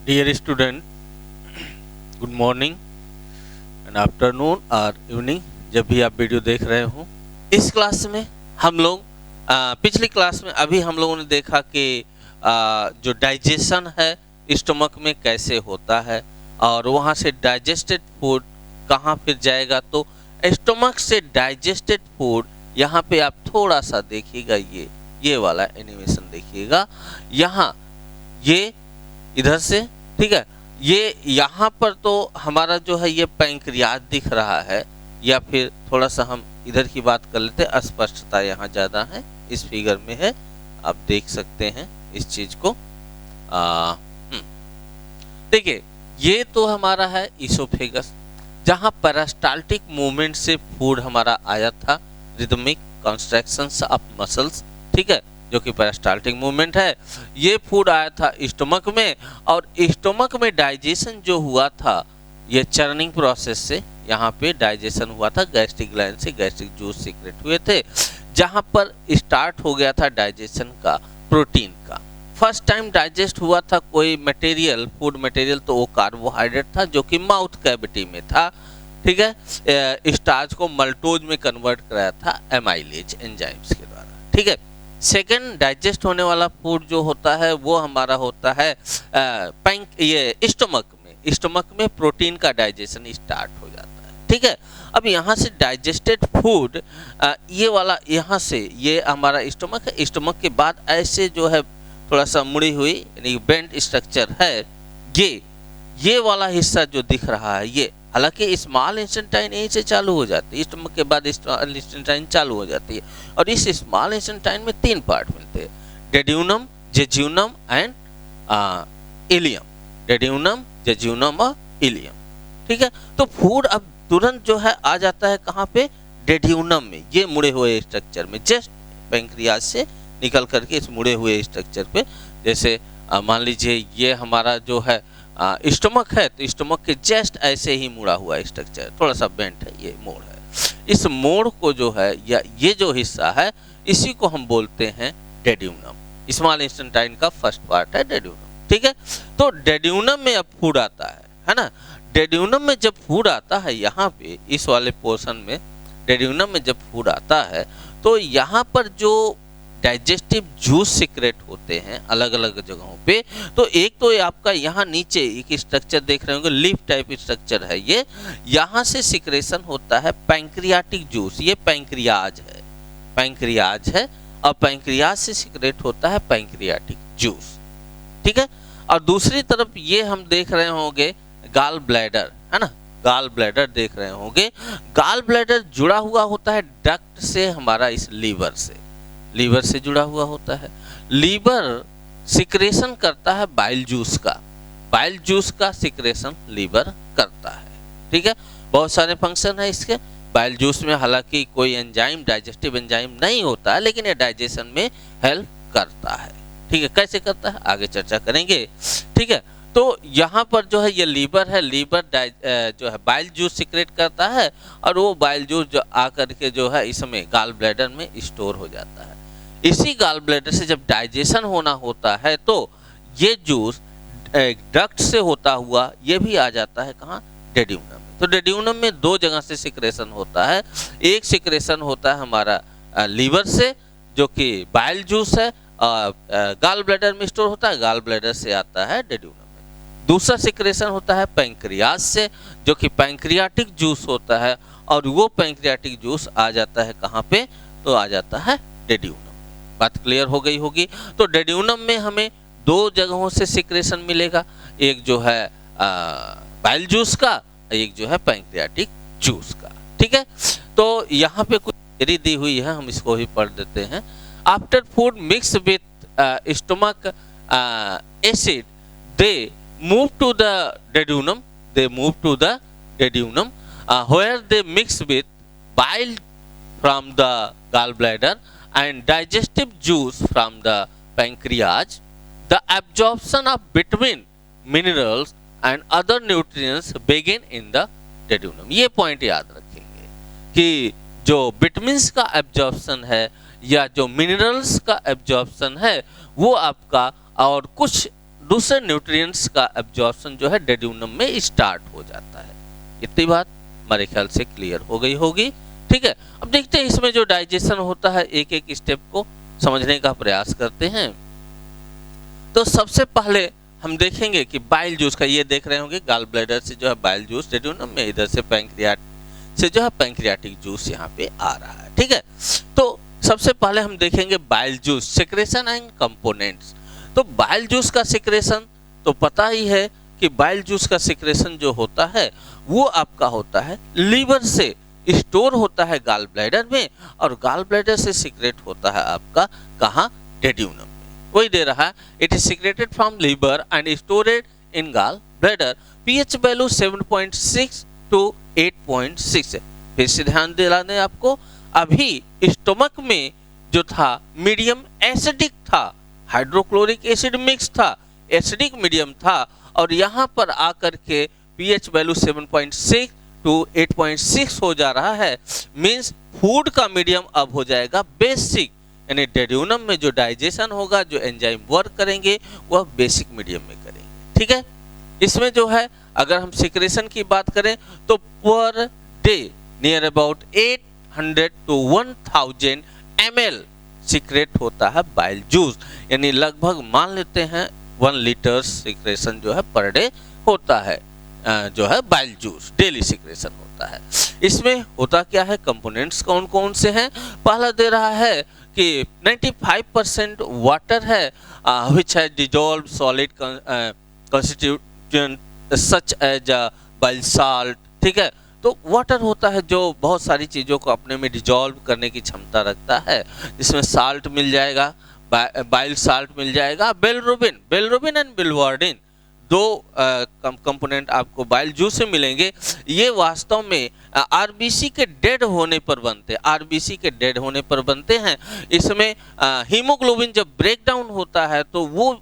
Dear student, good morning and afternoon और evening, जब भी आप वीडियो देख रहे हो। इस क्लास में हम लोग पिछली क्लास में अभी हम लोगों ने देखा कि जो डाइजेशन है स्टमक में कैसे होता है और वहाँ से डाइजेस्टेड फूड कहाँ फिर जाएगा। तो स्टमक से डाइजेस्टेड फूड यहाँ पे आप थोड़ा सा देखिएगा, ये वाला एनिमेशन देखिएगा। यहाँ ये इधर से, ठीक है, ये यहाँ पर तो हमारा जो है ये पैंक्रियाज दिख रहा है, या फिर थोड़ा सा हम इधर की बात कर लेते हैं, अस्पष्टता यहाँ ज़्यादा है, इस फिगर में है, आप देख सकते हैं इस चीज को। देखिए, ये तो हमारा है इसोफेगस, जहाँ पेरिस्टाल्टिक मूवमेंट से फूड हमारा आया था, रिदमिक कॉन्ट्रैक्शंस ऑफ मसल्स, ठीक है, जो कि पेरिस्टाल्टिक मूवमेंट है। ये फूड आया था स्टमक में, और स्टमक में डाइजेशन जो हुआ था ये चर्निंग प्रोसेस से यहाँ पे डाइजेशन हुआ था, गैस्ट्रिक ग्लैंड से गैस्ट्रिक जूस सीक्रेट हुए थे, जहाँ पर स्टार्ट हो गया था डाइजेशन का प्रोटीन का। फर्स्ट टाइम डाइजेस्ट हुआ था कोई मटेरियल, फूड मटेरियल, तो वो कार्बोहाइड्रेट था जो कि माउथ कैविटी में था, ठीक है। स्टार्च को मल्टोज में कन्वर्ट कराया था एमाइलेज एंजाइम्स के द्वारा, ठीक है। सेकेंड डाइजेस्ट होने वाला फूड जो होता है वो हमारा होता है ये स्टमक में प्रोटीन का डाइजेशन स्टार्ट हो जाता है, ठीक है। अब यहाँ से डाइजेस्टेड फूड ये वाला यहाँ से ये हमारा स्टमक है, स्टमक के बाद ऐसे जो है थोड़ा सा मुड़ी हुई यानी बेंट स्ट्रक्चर है, ये वाला हिस्सा जो दिख रहा है ये, हालांकि स्मॉल इंस्टेंटाइन यहीं से चालू हो जाती है, स्टमक के बाद स्मॉल इंस्टेंटाइन चालू हो जाती है, और इस स्मॉल इंस्टेंटाइन में 3 पार्ट मिलते हैं, डेड्यूनम, जेज्यूनम एंड इलियम। डेड्यूनम, जेज्यूनम और इलियम, ठीक है। तो फूड अब तुरंत जो है आ जाता है कहाँ पे, डेड्यूनम में, ये मुड़े हुए स्ट्रक्चर में, जस्ट पैंक्रियाज से निकल करके इस मुड़े हुए स्ट्रक्चर पे, जैसे मान लीजिए ये हमारा जो है स्टमक है, तो स्टमक के जस्ट ऐसे ही मुड़ा हुआ स्ट्रक्चर, थोड़ा सा बेंट है, ये मोड़ है। इस मोड़ को जो है, या ये जो हिस्सा है, इसी को हम बोलते हैं डेड्यूनम। स्मॉल इंस्टेंटाइन का फर्स्ट पार्ट है डेड्यूनम, ठीक है। तो डेड्यूनम में अब फूड आता है ना। डेड्यूनम में जब फूड आता है, यहाँ पे इस वाले पोर्शन में डेड्यूनम में जब फूड आता है, तो यहाँ पर जो डाइजेस्टिव जूस सीक्रेट होते हैं अलग अलग जगहों पे, तो एक तो आपका यहाँ नीचे एक स्ट्रक्चर देख रहे होंगे, लीफ टाइप स्ट्रक्चर है ये, यहाँ से सिक्रेशन होता है पैंक्रियाटिक जूस, ये पैंक्रियाज है, और पैंक्रियाज से सिक्रेट होता है पैंक्रियाटिक जूस, ठीक है। और दूसरी तरफ ये हम देख रहे होंगे गाल ब्लैडर, है ना, गाल ब्लैडर देख रहे होंगे। गाल ब्लैडर जुड़ा हुआ होता है डक्ट से, हमारा इस लीवर से जुड़ा हुआ होता है। लीवर सिक्रेशन करता है बाइल जूस का सिक्रेशन लीवर करता है, ठीक है। बहुत सारे फंक्शन है इसके बाइल जूस में, हालांकि कोई एंजाइम, डाइजेस्टिव एंजाइम नहीं होता है, लेकिन ये डाइजेशन में हेल्प करता है, ठीक है। कैसे करता है आगे चर्चा करेंगे, ठीक है। तो यहाँ पर जो है ये लीवर है, लीवर जो है बाइल जूस सिक्रेट करता है, और वो बाइल जूस जो आकर के जो है इसमें गाल ब्लैडर में स्टोर हो जाता है। इसी गाल ब्लैडर से जब डाइजेशन होना होता है, तो ये जूस डक्ट से होता हुआ ये भी आ जाता है कहाँ, डेड्यूनम में। तो डेड्यूनम में 2 जगह से सिक्रेशन होता है, एक सिक्रेशन होता है हमारा लीवर से, जो कि बाइल जूस है, गाल ब्लैडर में स्टोर होता है, गाल ब्लैडर से आता है डेड्यूनम में। दूसरा सिक्रेशन होता है पैंक्रियाज से, जो कि पैंक्रियाटिक जूस होता है, और वो पैंक्रियाटिक जूस आ जाता है कहाँ पे, तो आ जाता है डेड्यूनम। बात क्लियर हो गई होगी। तो डेड्यूनम में हमें 2 जगहों से सिक्रेशन मिलेगा, एक जो है बाइल जूस का, एक जो है पैंक्रियाटिक जूस का, ठीक है। तो यहाँ पे कुछ थियरी दी हुई है, हम इसको भी पढ़ देते हैं। After food mix with stomach acid, they move to the duodenum, where they mix with bile from the gallbladder and digestive juice from the pancreas. The absorption of vitamin, minerals and other nutrients begin in the duodenum. ये point याद रखेंगे कि जो vitamins का absorption है या जो minerals का एब्जॉर्प्शन है वो आपका और कुछ दूसरे न्यूट्रिएंट्स का एब्जॉर्प्शन जो है डेड्यूनम में स्टार्ट हो जाता है। इतनी बात हमारे ख्याल से क्लियर हो गई होगी। ठीक है, अब देखते हैं इसमें जो डाइजेशन होता है, एक एक स्टेप को समझने का प्रयास करते हैं। तो सबसे पहले हम देखेंगे कि बाइल जूस का, ये देख रहे होंगे गाल ब्लैडर से जो है बाइल जूस डेड्यूनम में, इधर से पैंक्रियाट से जो है पैंक्रियाटिक जूस यहाँ पे आ रहा है। ठीक है, तो सबसे पहले हम देखेंगे bile juice secretion and components. तो बाइल जूस का सिक्रेशन तो पता ही है कि बाइल जूस का सिक्रेशन जो होता है वो आपका होता है लीवर से स्टोर होता है गाल ब्लैडर में, और गाल ब्लैडर से सीक्रेट होता है आपका कहाँ, डेड्यूनम में। वही दे रहा है, it is secreted from liver and stored in gall bladder. PH value 7.6 to 8.6 है। फिर से ध्यान दिला दें आपको, अभी स्टमक में जो था मीडियम एसिडिक था, हाइड्रोक्लोरिक एसिड मिक्स था, एसिडिक मीडियम था, और यहाँ पर आकर के पीएच वैल्यू 7.6 टू 8.6 हो जा रहा है। मींस फूड का मीडियम अब हो जाएगा बेसिक, यानी डेड्यूनम में जो डाइजेशन होगा, जो एंजाइम वर्क करेंगे वह बेसिक मीडियम में करेंगे। ठीक है, इसमें जो है अगर हम सिक्रेशन की बात करें तो per day near about 800 to 1000 ml secrete होता है बाइल जूस, यानी लगभग मान लेते हैं 1 लीटर सिक्रेशन जो है पर डे होता है, जो है बाइल जूस डेली सिक्रेशन होता है। इसमें होता क्या है, कंपोनेंट्स कौन कौन से हैं। पहला दे रहा है कि 95% वाटर है, विच है dissolve solid constituent such as bile salt. ठीक है, तो वाटर होता है जो बहुत सारी चीज़ों को अपने में डिजॉल्व करने की क्षमता रखता है, जिसमें साल्ट मिल जाएगा, बाइल साल्ट मिल जाएगा, बिलरुबिन एंड बिलवार्डिन, दो कंपोनेंट आपको बाइल जूस से मिलेंगे। ये वास्तव में आरबीसी के डेड होने पर बनते हैं, आरबीसी के डेड होने पर बनते हैं। इसमें हीमोग्लोबिन जब ब्रेक डाउन होता है तो वो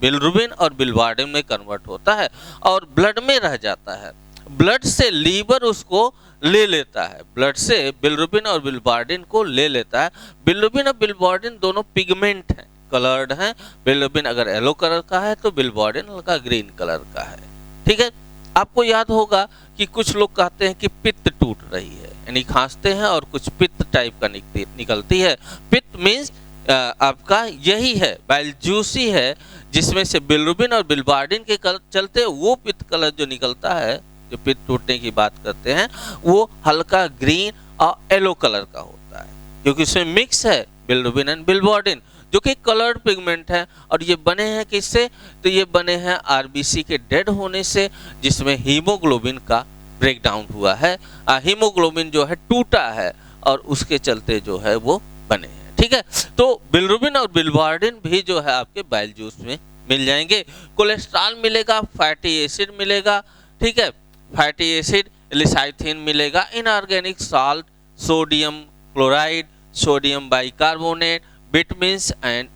बिलरुबिन और बिलवार्डिन में कन्वर्ट होता है और ब्लड में रह जाता है। ब्लड से लीवर उसको ले लेता है, ब्लड से बिलरुबिन और बिलवार्डिन को ले लेता है। बिलरुबिन और बिलवार्डिन दोनों पिगमेंट हैं, कलर्ड हैं। बिलरुबिन अगर येलो कलर का है तो बिलवार्डिन हल्का ग्रीन कलर का है। ठीक है, आपको याद होगा कि कुछ लोग कहते हैं कि पित्त टूट रही है, यानी खांसते हैं और कुछ पित्त टाइप का निकलती है। पित्त मीन्स आपका यही है, बाइल जूस ही है, जिसमें से बिलरुबिन और बिलवार्डिन के चलते वो पित्त कलर जो निकलता है, जो पित्त टूटने की बात करते हैं, वो हल्का ग्रीन और येलो कलर का होता है, क्योंकि इसमें मिक्स है बिलरुबिन एंड बिलवार्डिन, जो कि कलर्ड पिगमेंट है। और ये बने हैं किससे, तो ये बने हैं आरबीसी के डेड होने से, जिसमें हीमोग्लोबिन का ब्रेक डाउन हुआ है, हीमोग्लोबिन जो है टूटा है और उसके चलते जो है वो बने हैं। ठीक है, तो बिलरुबिन और बिलवार्डिन भी जो है आपके बाइल जूस में मिल जाएंगे। कोलेस्ट्रॉल मिलेगा, फैटी एसिड मिलेगा। ठीक है, फैटी एसिड लिसाइथिन मिलेगा, inorganic salt, sodium chloride, sodium bicarbonate, vitamins and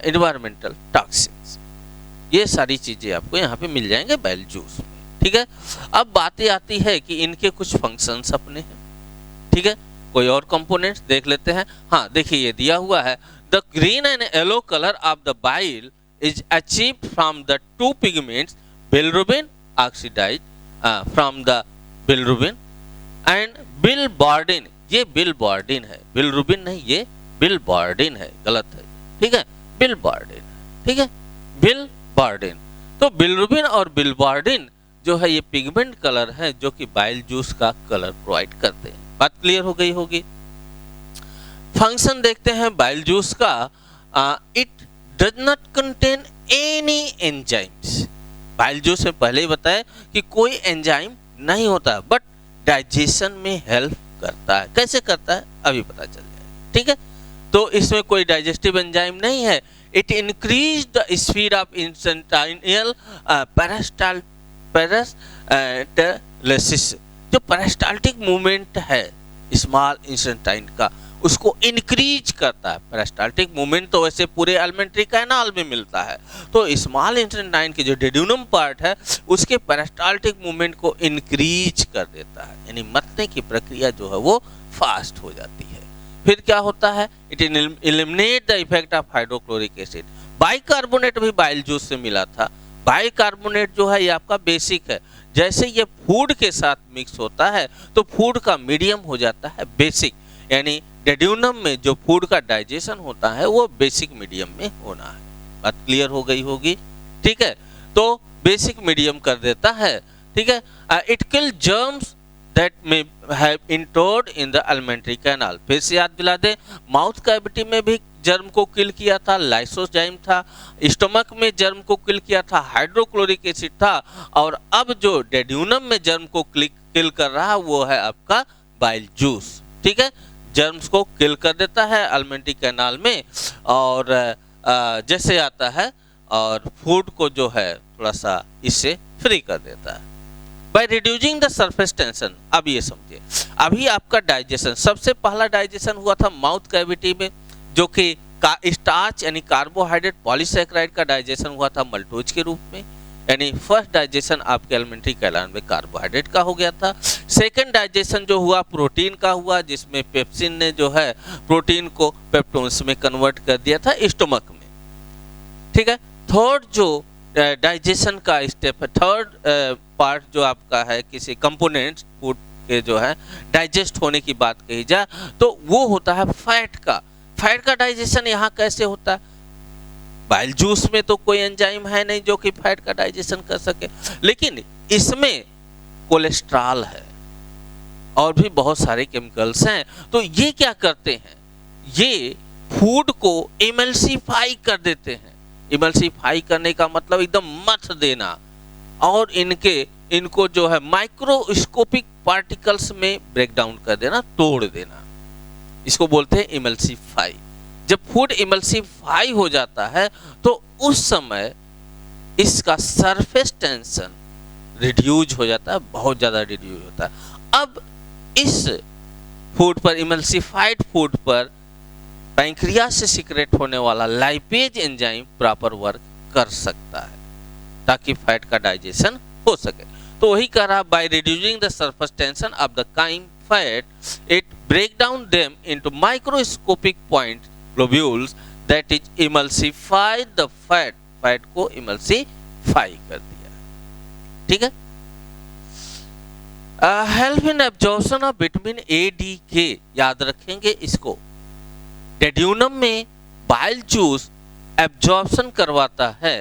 environmental toxins, ये सारी चीजें आपको यहाँ पे मिल जाएंगे बाइल जूस में। ठीक है, अब बातें आती है कि इनके कुछ फंक्शंस अपने हैं। ठीक है, कोई और कंपोनेंट्स देख लेते हैं। हाँ, देखिए ये दिया हुआ है, the green and yellow colour of the bile is achieved from the two pigments bilirubin oxidised from the bilirubin and biliverdin. ये बिलवार्डिन है, बिलरुबिन नहीं, ये बिलवार्डिन है, गलत है। ठीक है, बिलवार्डिन। ठीक है, बिलवार्डिन। तो बिलरुबिन और बिलवार्डिन जो है ये पिगमेंट कलर है जो कि बाइल जूस का कलर प्रोवाइड करते हैं। बात क्लियर हो गई होगी। फंक्शन देखते हैं बाइल जूस का। It does not contain any enzymes. Bile juice में पहले ही बताया कि कोई एंजाइम नहीं होता, बट डाइजेशन में हेल्प करता है। कैसे करता है अभी पता चल जाएगा। ठीक है, तो इसमें कोई डाइजेस्टिव एंजाइम नहीं है। It increase the speed of intestinal peristalsis, जो पेरिस्टाल्टिक मूवमेंट है स्मॉल इंस्टेंटाइन का, उसको इंक्रीज करता है। पेरिस्टाल्टिक मूवमेंट तो वैसे पूरे एलिमेंट्री कैनाल में मिलता है, तो स्मॉल इंस्टेंटाइन की जो डेड्यूनम पार्ट है उसके पेरिस्टाल्टिक मूवमेंट को इंक्रीज कर देता है, यानी मतने की प्रक्रिया जो है वो फास्ट हो जाती है। फिर क्या होता है, it eliminate the effect of hydrochloric acid. Bicarbonate भी बाइल जूस से मिला था, बाइकार्बोनेट जो है ये आपका बेसिक है। जैसे ये फूड के साथ मिक्स होता है तो फूड का मीडियम हो जाता है बेसिक, यानी डेड्यूनम में जो फूड का डाइजेशन होता है वो बेसिक मीडियम में होना है। बात क्लियर हो गई होगी, ठीक है। तो बेसिक मीडियम कर देता है, ठीक है। It kill germs that may have entered in the alimentary canal. फिर से याद दिला दे, माउथ कैविटी में भी जर्म को किल किया था, लाइसोजाइम था। स्टमक में जर्म को किल किया था, हाइड्रोक्लोरिक एसिड था। और अब जो डेड्यूनम में जर्म को किल कर रहा है वो है आपका बाइल जूस, ठीक है। जर्म्स को किल कर देता है एलिमेंट्री कैनाल में और जैसे आता है और फूड को जो है थोड़ा सा इससे फ्री कर देता है bye reducing the surface tension. अब ये समझिए, अभी आपका डाइजेशन, सबसे पहला डाइजेशन हुआ था माउथ कैविटी में, जो कि स्टार्च यानी कार्बोहाइड्रेट पॉलीसैकेराइड का डाइजेशन हुआ था मल्टोज के रूप में, यानी फर्स्ट डाइजेशन आपके एलिमेंट्री कैनाल में कार्बोहाइड्रेट का हो गया था। सेकंड डाइजेशन जो हुआ प्रोटीन का हुआ, जिसमें पेप्सिन ने जो है प्रोटीन को पेप्टोन्स में कन्वर्ट कर दिया था स्टमक में, ठीक है। थर्ड जो डाइजेशन का स्टेप है, थर्ड पार्ट जो आपका है किसी कंपोनेंट फूड के जो है डाइजेस्ट होने की बात कही जाए तो वो होता है फैट का। फैट का डाइजेशन यहाँ कैसे होता है? बाइल जूस में तो कोई एंजाइम है नहीं जो कि फैट का डाइजेशन कर सके, लेकिन इसमें कोलेस्ट्रॉल है और भी बहुत सारे केमिकल्स हैं। तो ये क्या करते हैं, ये फूड को इमल्सिफाई कर देते हैं। इमल्सिफाई करने का मतलब एकदम मथ देना और इनको जो है माइक्रोस्कोपिक पार्टिकल्स में ब्रेक डाउन कर देना, तोड़ देना, इसको बोलते हैं इमल्सिफाई। जब फूड इमल्सिफाई हो जाता है तो उस समय इसका सरफेस टेंशन रिड्यूज हो जाता है, बहुत ज्यादा रिड्यूज होता है। अब इस फूड पर, इमल्सिफाइड फूड पर पैंक्रियास से सिक्रेट होने वाला लाइपेज एंजाइम प्रॉपर वर्क कर सकता है ताकि फैट का डाइजेशन हो सके। तो वही कह रहा, by reducing the surface tension of the chyme fat it break down them into microscopic point globules that is emulsified the fat. Fat को इमल्सिफाई कर दिया, ठीक है। Help in absorption of vitamin A D K, याद रखेंगे इसको। डेड्यूनम में bile juice absorption करवाता है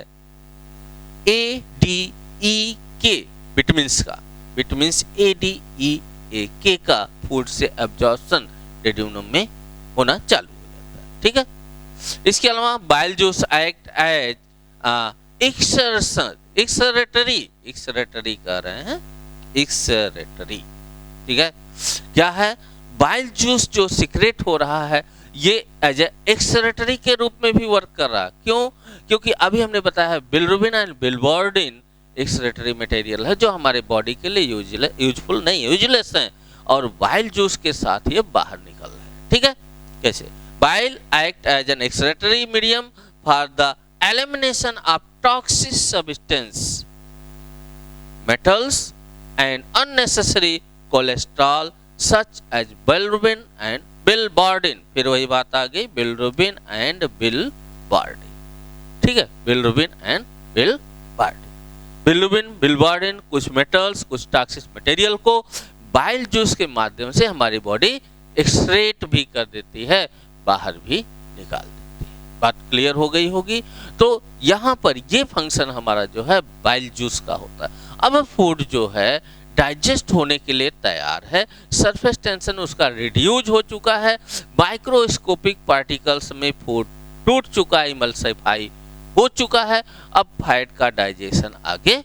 ए डी ई के विटामिन का, विटामिन ए डी ई ए के का फूड से एब्जॉर्प्शन डेड्यूनम में होना चालू हो जाता है, ठीक है। इसके अलावा bile juice act as excretory कर रहे हैं, एक्सरेटरी, ठीक है। क्या है, बाइल जूस जो सिक्रेट हो रहा है ये एज एक्सरेटरी के रूप में भी वर्क कर रहा है। क्यों? क्योंकि अभी हमने बताया है बिलिरुबिन एंड बिलिबॉर्डिन एक्सरेटरी मटेरियल है जो हमारे बॉडी के लिए यूजफुल नहीं, यूजलेस है, और बाइल जूस के साथ ये बाहर निकल रहा है, ठीक है। कैसे? Bile act as an excretory medium for the elimination of toxic substance, metals and unnecessary cholesterol such as bilirubin and biliverdin. फिर वही बात आ गई, बिलिरुबिन एंड बिलिबॉर्डिन, ठीक है। बिलिरुबिन एंड बिलिबॉर्डिन, बिलिरुबिन बिलिबॉर्डिन कुछ मेटल्स, कुछ टॉक्सिक मटेरियल को बाइल जूस के माध्यम से हमारी बॉडी एक्सट्रैक्ट भी कर देती है, बाहर भी निकाल देती है। बात क्लियर हो गई होगी। तो यहाँ पर ये फंक्शन हमारा जो है बाइल जूस का होता है। अब फूड जो है डाइजेस्ट होने के लिए तैयार है, सरफेस टेंशन उसका रिड्यूज हो चुका है, माइक्रोस्कोपिक पार्टिकल्स में फूड टूट चुका है, इमल्सिफाई हो चुका है। अब फैट का डाइजेशन आगे